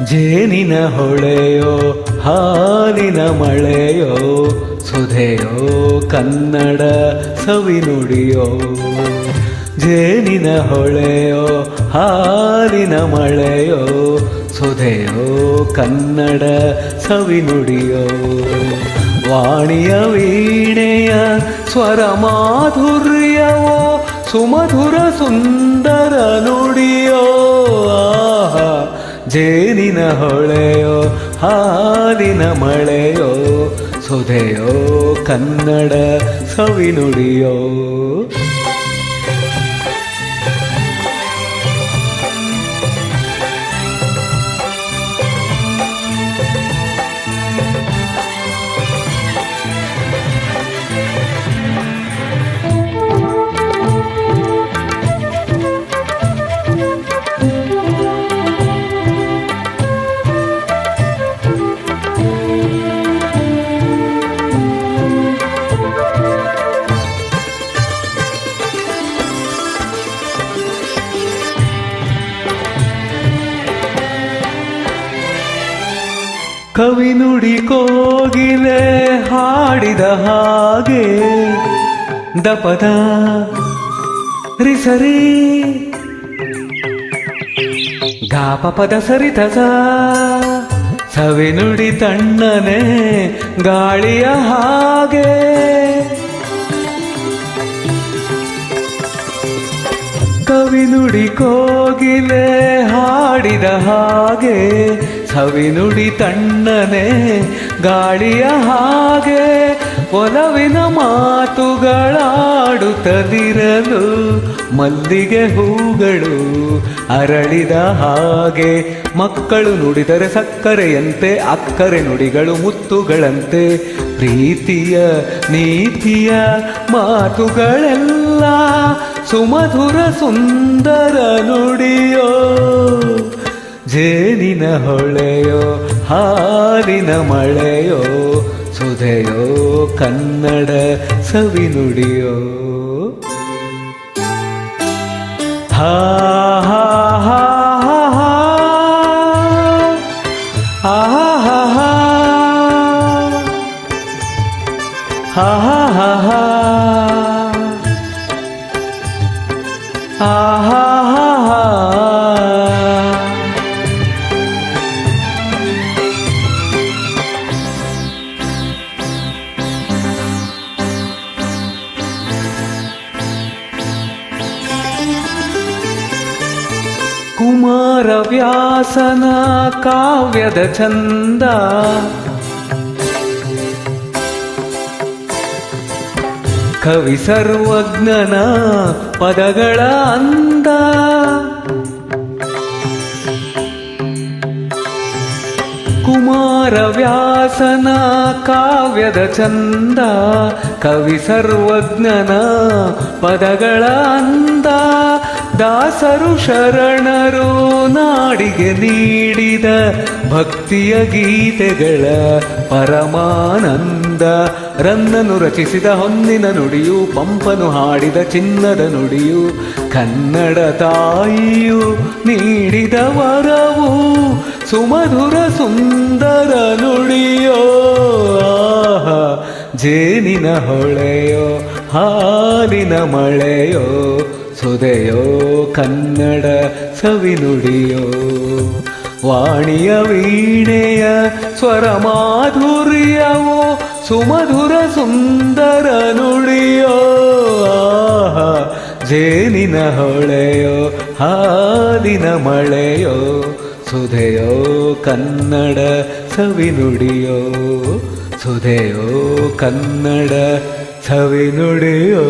ಜೇನಿನ ಹೊಳೆಯೋ ಹಾಲಿನ ಮಳೆಯೋ ಸುಧೆಯೋ ಕನ್ನಡ ಸವಿನುಡಿಯೋ. ಜೇನಿನ ಹೊಳೆಯೋ ಹಾಲಿನ ಮಳೆಯೋ ಸುಧೆಯೋ ಕನ್ನಡ ಸವಿನುಡಿಯೋ. ವಾಣಿಯ ವೀಣೆಯ ಸ್ವರ ಮಾಧುರ್ಯವೋ ಸುಮಧುರ ಸುಂದರ ನುಡಿಯೋ. ಆಹಾ ಜೇನಿನ ಹೊಳೆಯೋ ಹಾಲಿನ ಮಳೆಯೋ ಸುಧೆಯೋ ಕನ್ನಡ ಸವಿನುಡಿಯೋ. ಕವಿ ನುಡಿ ಕೋಗಿಲೆ ಹಾಡಿದ ಹಾಗೆ ದಪದ ರಿಸರಿ ಗಾಪ ಪದ ಸರಿತಸ ಸವಿ ನುಡಿ ತಣ್ಣನೆ ಗಾಳಿಯ ಹಾಗೆ. ಕವಿ ನುಡಿ ಕೋಗಿಲೆ ಹಾಡಿದ ಹಾಗೆ ಸವಿ ನುಡಿ ತಣ್ಣನೆ ಗಾಳಿಯ ಹಾಗೆ. ಒಲವಿನ ಮಾತುಗಳಾಡುತ್ತದಿರಲು ಮಲ್ಲಿಗೆ ಹೂಗಳು ಅರಳಿದ ಹಾಗೆ. ಮಕ್ಕಳು ನುಡಿದರೆ ಸಕ್ಕರೆಯಂತೆ ಅಕ್ಕರೆ ನುಡಿಗಳು ಮುತ್ತುಗಳಂತೆ. ಪ್ರೀತಿಯ ನೀತಿಯ ಮಾತುಗಳೆಲ್ಲ ಸುಮಧುರ ಸುಂದರ ನುಡಿಯೋ. ಜೇನಿನ ಹೊಳೆಯೋ ಹಾಲಿನ ಮಳೆಯೋ ಸುಧೆಯೋ ಕನ್ನಡ ಸವಿನುಡಿಯೋ. ಹಾ ಹಾ ಹಾ ಹಾ ಹಾ ಹಾ ಹಾ ಹಾ ಹಾ ಹಾ ಹಾ ಹಾ. ಕುಮಾರವ್ಯಾಸನ ಕಾವ್ಯದ ಚಂದ ಕವಿ ಸರ್ವಜ್ಞನ ಪದಗಳ ಅಂದ. ಕುಮಾರವ್ಯಾಸನ ಕಾವ್ಯದ ಚಂದ ಕವಿ ಸರ್ವಜ್ಞನ ಪದಗಳ ಅಂದ. ದಾಸರು ಶರಣರು ನಾಡಿಗೆ ನೀಡಿದ ಭಕ್ತಿಯ ಗೀತೆಗಳ ಪರಮಾನಂದ. ರನ್ನನು ರಚಿಸಿದ ಹೊನ್ನಿನ ನುಡಿಯು ಪಂಪನು ಹಾಡಿದ ಚಿನ್ನದ ನುಡಿಯು ಕನ್ನಡ ತಾಯಿಯು ನೀಡಿದ ವರವು ಸುಮಧುರ ಸುಂದರ ನುಡಿಯೋ. ಆಹಾ ಜೇನಿನ ಹೊಳೆಯೋ ಹಾಲಿನ ಮಳೆಯೋ ಸುಧೆಯೋ ಕನ್ನಡ ಸವಿನುಡಿಯೋ. ವಾಣಿಯ ವೀಣೆಯ ಸ್ವರ ಮಾಧುರ್ಯವೋ ಸುಮಧುರ ಸುಂದರ ನುಡಿಯೋ. ಆಹಾ ಜೇನಿನ ಹೊಳೆಯೋ ಹಾಲಿನ ಮಳೆಯೋ ಸುಧೆಯೋ ಕನ್ನಡ ಸವಿನುಡಿಯೋ. ಸುಧೆಯೋ ಕನ್ನಡ ಸವಿನುಡಿಯೋ.